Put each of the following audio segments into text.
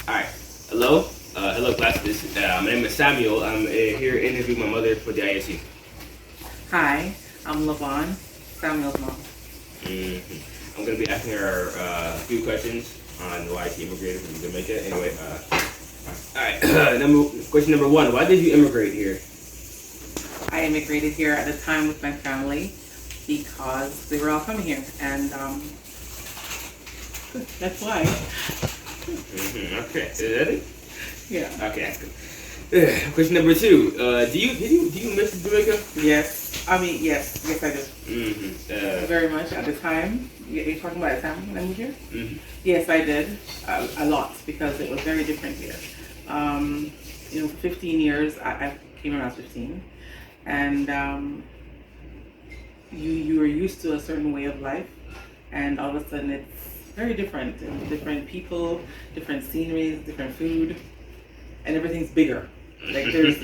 Alright, hello class. My name is Samuel. I'm here interviewing my mother for the ISC. Hi, I'm Lavon, Samuel's mom. I'm going to be asking her a few questions on why she immigrated from Jamaica. Anyway, alright, question number one, why did you immigrate here? I immigrated here at a time with my family because they were all coming here, and that's why. Okay, is that it? Yeah. Okay, that's good. Question number two, do you miss Jamaica? Yes. Yes, I do. Very much at the time. You're talking about the time when I moved here? Yes, I did. A lot, because it was very different here. For 15 years, I came when I was 15, and you were used to a certain way of life, and all of a sudden it's very different. Different people, different sceneries, different food, and everything's bigger. Like there's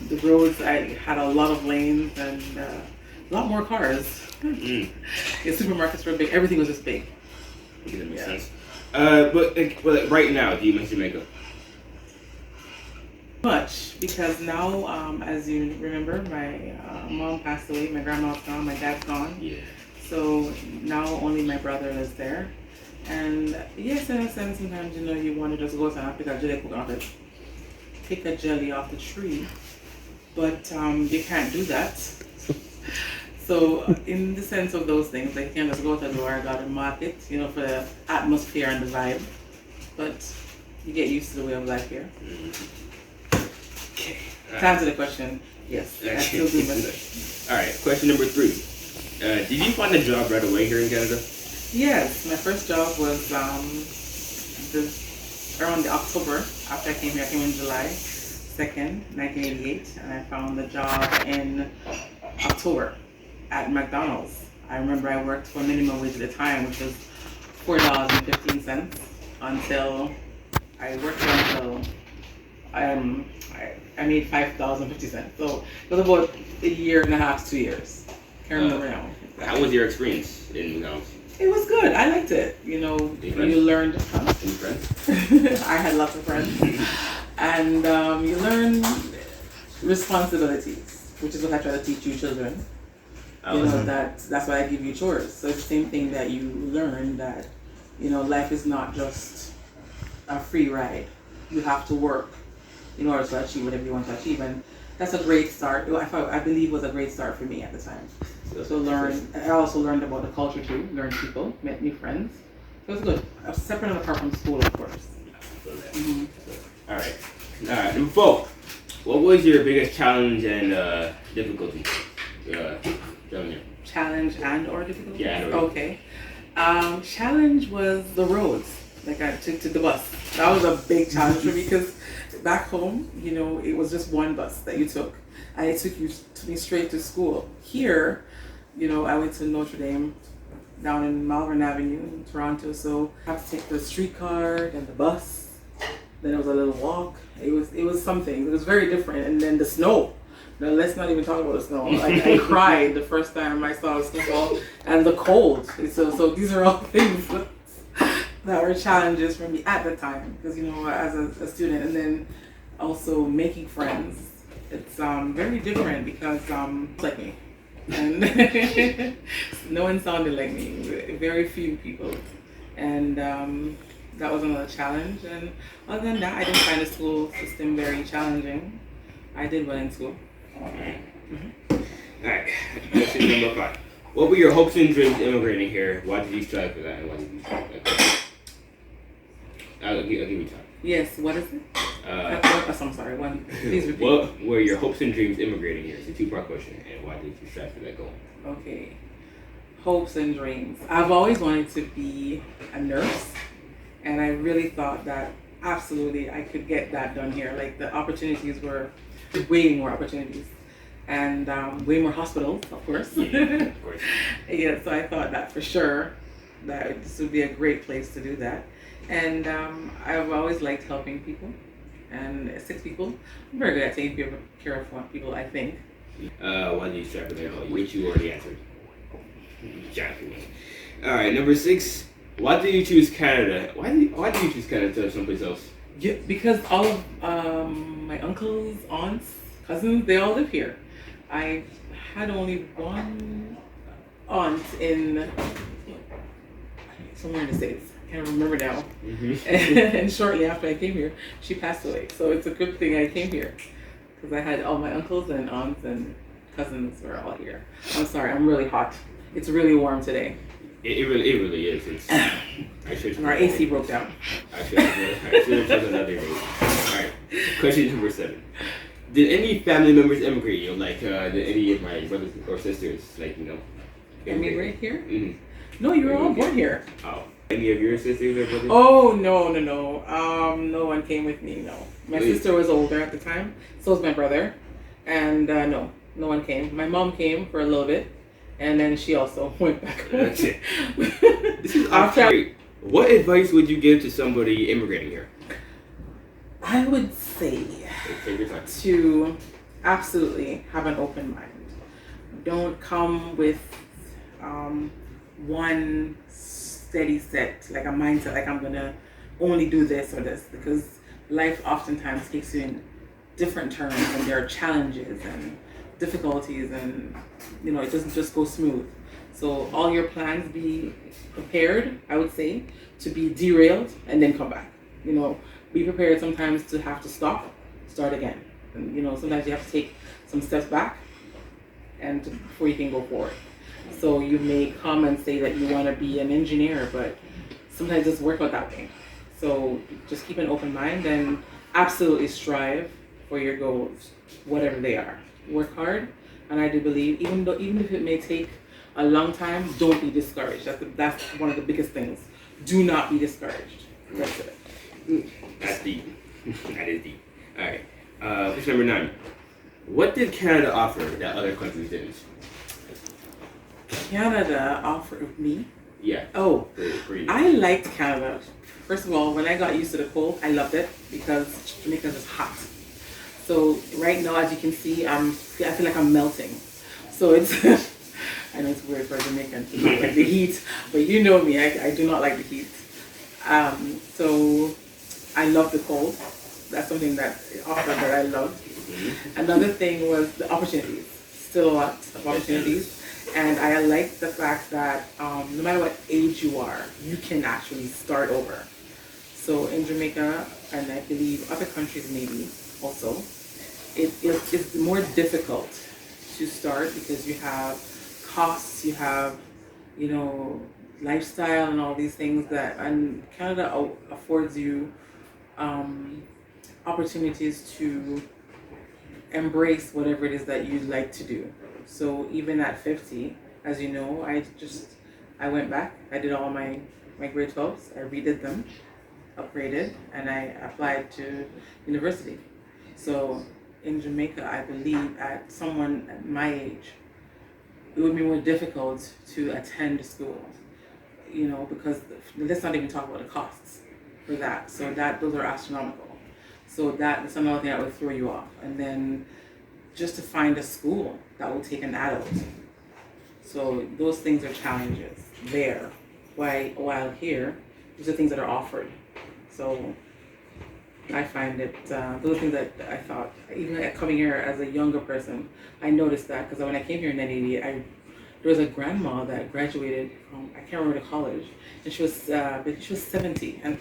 the roads. I had a lot of lanes and a lot more cars. The supermarkets were big. Everything was just big. That makes sense. But right now, do you miss Jamaica? Much, because now, as you remember, my mom passed away. My grandma's gone. My dad's gone. Yeah. So now only my brother lives there. And yes, in a sense, sometimes you want to just go and pick a jelly off the tree, but you can't do that. So in the sense of those things, like you can just go to the door, garden market, for the atmosphere and the vibe. But you get used to the way of life here. Okay. To answer the question, yes, I still do miss it. All right, question number three. Did you find a job right away here in Canada? Yes, my first job was around October. After I came here, I came in July 2nd, 1988, and I found the job in October at McDonald's. I remember I worked for minimum wage at the time, which was $4.15 until I worked until I made $5.50. So it was about a year and a half, 2 years. Can't remember now. How was your experience in McDonald's? It was good. I liked it. You learned. Any friends? I had lots of friends, and you learn responsibilities, which is what I try to teach you children. That's why I give you chores. So it's the same thing that you learn, that life is not just a free ride. You have to work in order to achieve whatever you want to achieve, and that's a great start. I believe was a great start for me at the time. So I also learned about the culture too, learned people, met new friends. So it was good. Separate and apart from school, of course. All right. Number four. What was your biggest challenge and difficulty? Challenge and or difficulty? Yeah. Okay. Challenge was the roads. Like I took to the bus. That was a big challenge for me, because back home, it was just one bus that you took, and it took me straight to school. Here, I went to Notre Dame down in Malvern Avenue in Toronto, so I had to take the streetcar, then the bus, then it was a little walk. It was something. It was very different. And then the snow. Now, let's not even talk about the snow. I cried the first time I saw the snowfall, and the cold. So these are all things that were challenges for me at the time, because as a student, and then also making friends. It's very different, because it's like me, and no one sounded like me. Very few people, and that was another challenge. And other than that, I didn't find the school system very challenging. I did well in school. All right. Question number five. What were your hopes and dreams immigrating here? Why did you strive for that, and why did you strive for that? I'll give you time. Yes, what is it? I'm sorry, please repeat. What were your hopes and dreams immigrating here? It's a two-part question, and why did you strive for that goal? Okay. Hopes and dreams. I've always wanted to be a nurse, and I really thought that absolutely I could get that done here. Like, the opportunities were way more opportunities, and way more hospitals, of course. Yeah, of course. Yeah, so I thought that for sure that this would be a great place to do that. And I've always liked helping people and assist people. I'm very good at taking care of people, I think. Why did you strive for that goal? Which you already answered. All right, number 6. Why did you choose Canada? Why did you choose Canada to someplace else? Yeah, because all of my uncles, aunts, cousins, they all live here. I had only one aunt in somewhere in the States. I can't remember now. And shortly after I came here, she passed away. So it's a good thing I came here because I had all my uncles and aunts and cousins were all here. I'm sorry, I'm really hot. It's really warm today. It really is. It's. I should. And our AC broke down. I should have chosen another day. All right. Question number 7. Did any family members immigrate? Like did any of my brothers or sisters, like Immigrate here? Mm-hmm. No, you were all born here. Oh. Any of your sisters or brothers? Oh no. No one came with me. No, my sister was older at the time. So was my brother, and no one came. My mom came for a little bit, and then she also went back home. That's it. This is great. What advice would you give to somebody immigrating here? I would say Take your time. to absolutely have an open mind. Don't come with one steady set, like a mindset, like I'm gonna only do this or this, because life oftentimes takes you in different turns and there are challenges and difficulties and it doesn't just go smooth. So all your plans, be prepared, I would say, to be derailed and then come back. Be prepared sometimes to have to start again. And sometimes you have to take some steps back before you can go forward. So you may come and say that you want to be an engineer, but sometimes it doesn't work out that way. So just keep an open mind and absolutely strive for your goals, whatever they are. Work hard, and I do believe, even if it may take a long time, don't be discouraged. That's one of the biggest things. Do not be discouraged. That's it. That's deep. That is deep. All right. Question number 9. What did Canada offer that other countries didn't? Canada offered me? Yeah. Oh, for you. I liked Canada. First of all, when I got used to the cold, I loved it because Jamaica is hot. So right now, as you can see, I feel like I'm melting. So it's, I know it's weird for a Jamaican to not like the heat, but you know me, I do not like the heat. So I love the cold. That's something that it offered that I loved. Mm-hmm. Another thing was the opportunities. Still a lot of opportunities. And I like the fact that no matter what age you are, you can actually start over. So in Jamaica, and I believe other countries maybe also, it's more difficult to start because you have costs, you have, lifestyle and all these things and Canada affords you opportunities to embrace whatever it is that you like to do. So even at 50, as you know, I went back, I did all my grade 12s, I redid them, upgraded, and I applied to university. So in Jamaica, I believe at someone at my age, it would be more difficult to attend school, because let's not even talk about the costs for that. So those are astronomical. So that's another thing that would throw you off. And then just to find a school that will take an adult. So those things are challenges there. While here, these are things that are offered. So I find it, those are things that I thought, even coming here as a younger person, I noticed that because when I came here in 1988, there was a grandma that graduated from, I can't remember the college, and she was 70, and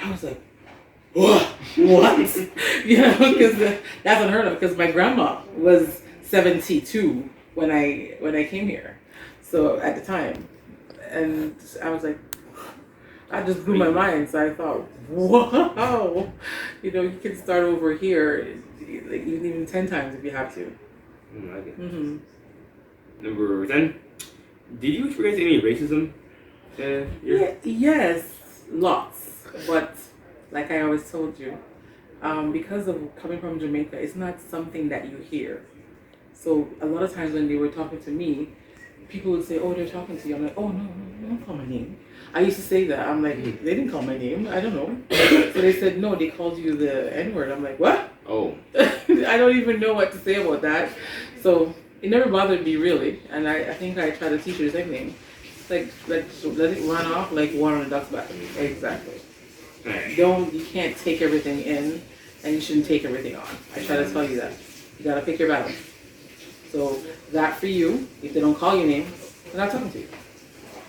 I was like, what? Because that's unheard of, because my grandma was 72 when I came here, so at the time, and I was like, I just blew my mind. So I thought, wow, you can start over here, like even 10 times if you have to. I get it. Mm-hmm. Number 10. Did you experience any racism? Yes, lots. But like I always told you, because of coming from Jamaica, it's not something that you hear. So a lot of times when they were talking to me, people would say, "Oh, they're talking to you." I'm like, "Oh no, don't call my name." I used to say that. I'm like, "They didn't call my name. I don't know." So they said, "No, they called you the N-word." I'm like, "What?" Oh. I don't even know what to say about that. So it never bothered me really, and I think I try to teach her the same thing. Like let it run off like water on a duck's back. Exactly. Right. You can't take everything in, and you shouldn't take everything on. I try to tell you that. You gotta pick your battles. So that for you, if they don't call your name, they're not talking to you.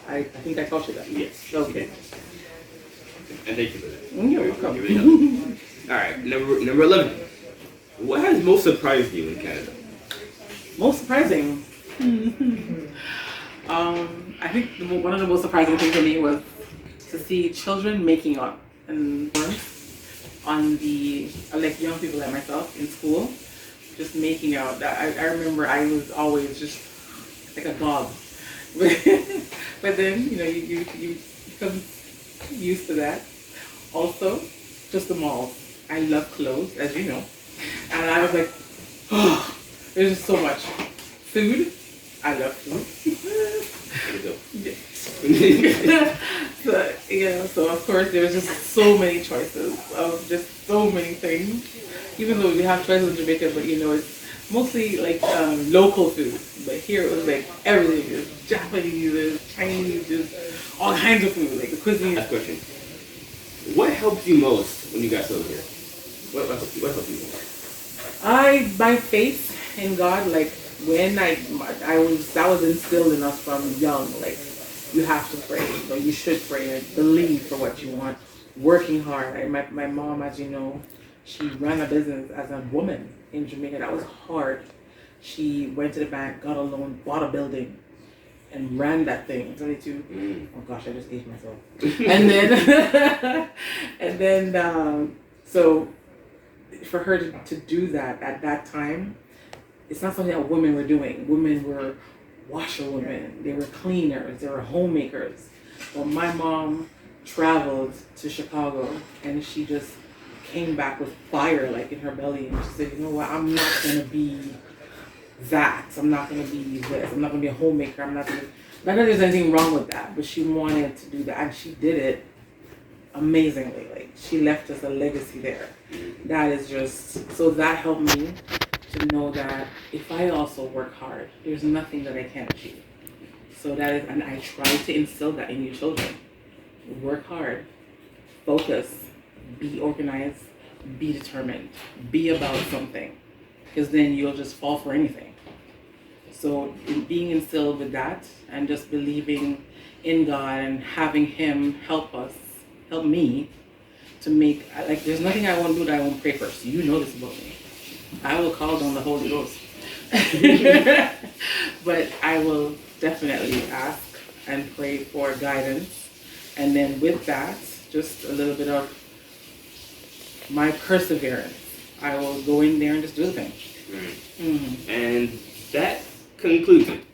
I think I taught you that. Yes. Okay. And thank you for that. You're welcome. You really helped. All right, number 11. What has most surprised you in Canada? Most surprising. I think one of the most surprising things for me was to see children making up and on the like young people like myself in school, just making out. I remember I was always just like a dog, but then you become used to that. Also, just the malls. I love clothes, as you know, and I was like, oh, there's just so much food. I love food. So of course there was just so many choices of just so many things. Even though we have choices in Jamaica, but it's mostly like local food. But here it was like everything. There's Japanese, there's Chinese, there's all kinds of food, like the cuisine. Last question. What helped you most when you got over here? What helped you most? My faith in God, like when that was instilled in us from young, like you have to pray, you should pray and believe for what you want, working hard. My mom, as you know, she ran a business as a woman in Jamaica. That was hard. She went to the bank, got a loan, bought a building, and ran that thing. I'm telling you, oh gosh, I just aged myself. And then, so for her to do that at that time, it's not something that women were doing. Women were washerwomen, they were cleaners, they were homemakers. Well, my mom traveled to Chicago and she just came back with fire like in her belly, and she said, you know what, I'm not gonna be that. I'm not gonna be this. I'm not gonna be a homemaker. Not that there's anything wrong with that, but she wanted to do that and she did it amazingly. Like she left us a legacy there. That is just, so that helped me to know that if I also work hard, there's nothing that I can't achieve. So that is, and I try to instill that in your children. Work hard, focus, be organized, be determined, be about something, because then you'll just fall for anything. So being instilled with that and just believing in God and having Him help me to make, like there's nothing I won't do that I won't pray first. You know this about me. I will call on the Holy Ghost. But I will definitely ask and pray for guidance. And then with that, just a little bit of my perseverance. I will go in there and just do the thing. And that concludes it.